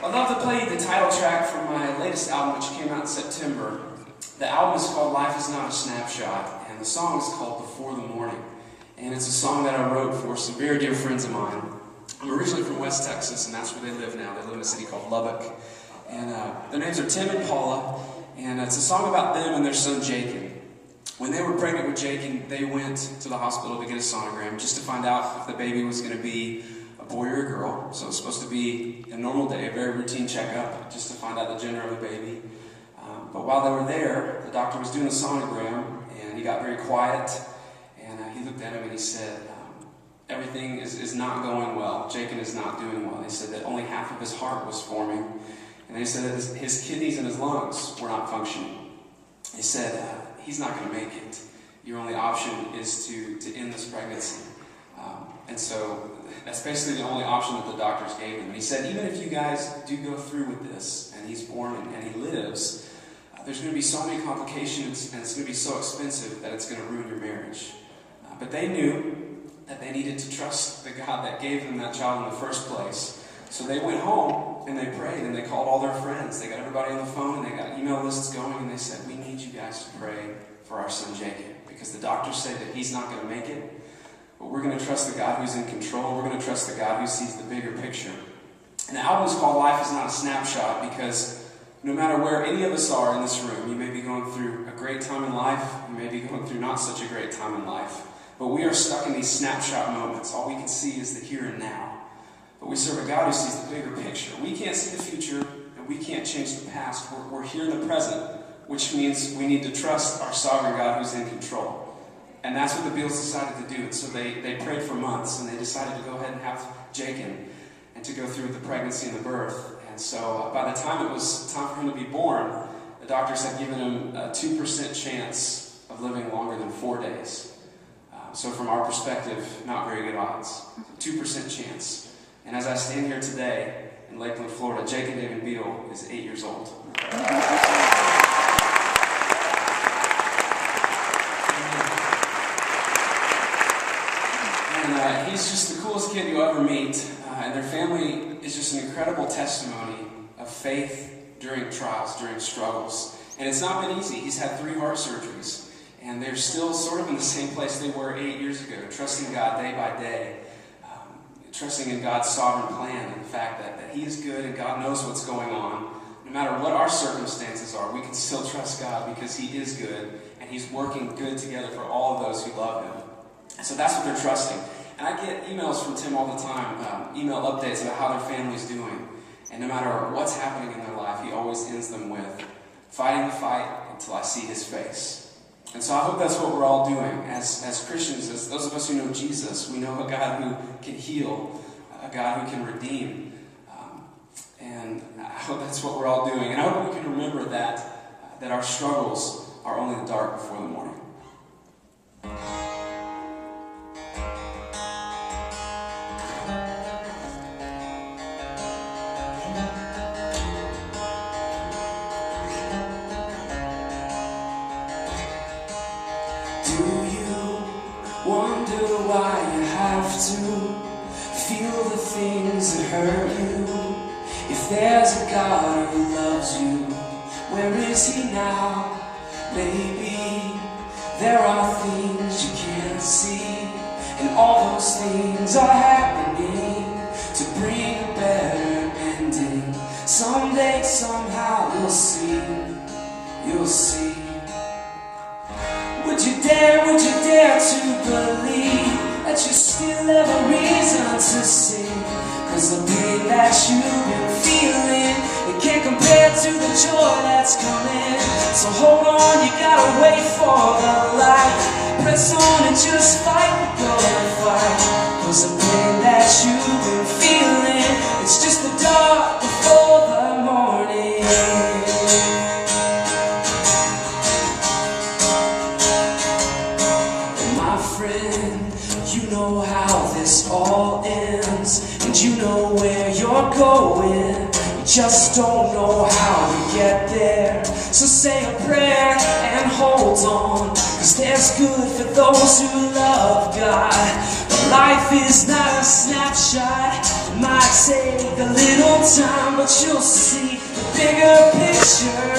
I'd love to play you the title track from my latest album, which came out in September. The album is called Life Is Not a Snapshot, and the song is called Before the Morning. And it's a song that I wrote for some very dear friends of mine. I'm originally from West Texas, and that's where they live now. They live in a city called Lubbock. And their names are Tim and Paula, and it's a song about them and their son Jacob. When they were pregnant with Jacob, they went to the hospital to get a sonogram just to find out if the baby was going to be a boy or a girl. So it was supposed to be a normal day, a very routine checkup, just to find out the gender of the baby. But while they were there, the doctor was doing a sonogram, and he got very quiet, and he looked at him and he said, everything is not going well. Jacob is not doing well. He said that only half of his heart was forming, and he said that his kidneys and his lungs were not functioning. He said, he's not going to make it. Your only option is to end this pregnancy. And so that's basically the only option that the doctors gave him. And he said, even if you guys do go through with this, and he's born and he lives, there's going to be so many complications, and it's going to be so expensive that it's going to ruin your marriage. But they knew that they needed to trust the God that gave them that child in the first place. So they went home, and they prayed, and they called all their friends. They got everybody on the phone, and they got email lists going, and they said, we need you guys to pray for our son Jacob, because the doctors say that he's not going to make it. But we're going to trust the God who's in control. We're going to trust the God who sees the bigger picture. And the album is called Life Is Not a Snapshot, because no matter where any of us are in this room, you may be going through a great time in life, you may be going through not such a great time in life, but we are stuck in these snapshot moments. All we can see is the here and now. But we serve a God who sees the bigger picture. We can't see the future, and we can't change the past. We're here in the present, which means we need to trust our sovereign God who's in control. And that's what the Beals decided to do. And so they prayed for months, and they decided to go ahead and have Jacob and to go through with the pregnancy and the birth. And so by the time it was time for him to be born, the doctors had given him a 2% chance of living longer than 4 days. So from our perspective, not very good odds. 2% chance. And as I stand here today in Lakeland, Florida, Jacob David Beal is 8 years old. And he's just the coolest kid you'll ever meet. And their family is just an incredible testimony of faith during trials, during struggles. And it's not been easy. He's had 3 heart surgeries. And they're still sort of in the same place they were 8 years ago, trusting God day by day, trusting in God's sovereign plan and the fact that He is good and God knows what's going on. No matter what our circumstances are, we can still trust God because He is good and He's working good together for all of those who love Him. And so that's what they're trusting. And I get emails from Tim all the time, email updates about how their family's doing. And no matter what's happening in their life, he always ends them with, fighting the fight until I see His face. And so I hope that's what we're all doing as Christians, as those of us who know Jesus. We know a God who can heal, a God who can redeem. And I hope that's what we're all doing. And I hope we can remember that our struggles are only the dark before the morning. Wonder why you have to feel the things that hurt you. If there's a God who loves you, where is He now? Maybe there are things you can't see, and all those things are happening to bring a better ending. Someday, somehow, you'll see, you'll see. Would you dare to believe that you still have a reason to sing? Cause the pain that you've been feeling, it can't compare to the joy that's coming. So hold on, you gotta wait for the light. Press on and just fight the good fight. Cause the pain that you've been feeling, it's just the dark before the morning. You know how this all ends, and you know where you're going. You just don't know how to get there. So say a prayer and hold on, cause there's good for those who love God. But life is not a snapshot. Might take a little time, but you'll see the bigger picture.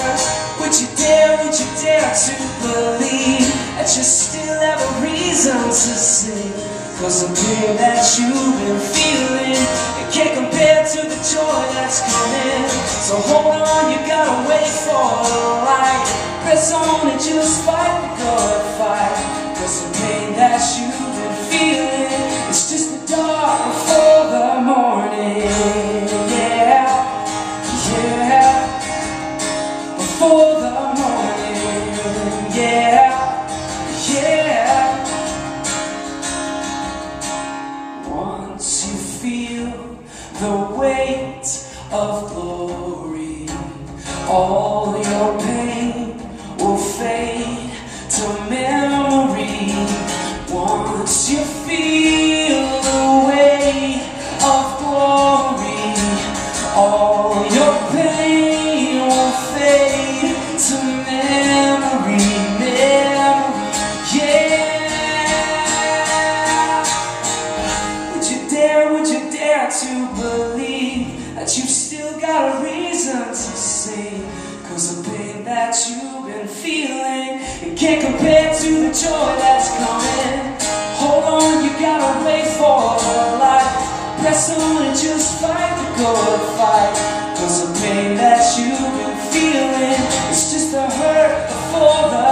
Would you dare to believe that you still have a reason to sing? 'Cause the pain that you've been feeling, it can't compare to the joy that's coming. So hold on, you gotta wait for the light. Press on and just fight the good fight. 'Cause the pain that you've been feeling, it's just the dark before the morning. Yeah, yeah, before the morning. Yeah, yeah. Once you feel the weight of glory, all your pain will fade to memory. Once you feel the weight of glory, all your pain will fade to memory, memory, yeah. Would you dare to believe that you've still got a reason to sing? 'Cause the pain that you've been feeling, it can't compare to the joy that's coming. Hold on, you gotta wait for the light. Press on and just fight the good fight. 'Cause the pain that you've been feeling, it's just the hurt before the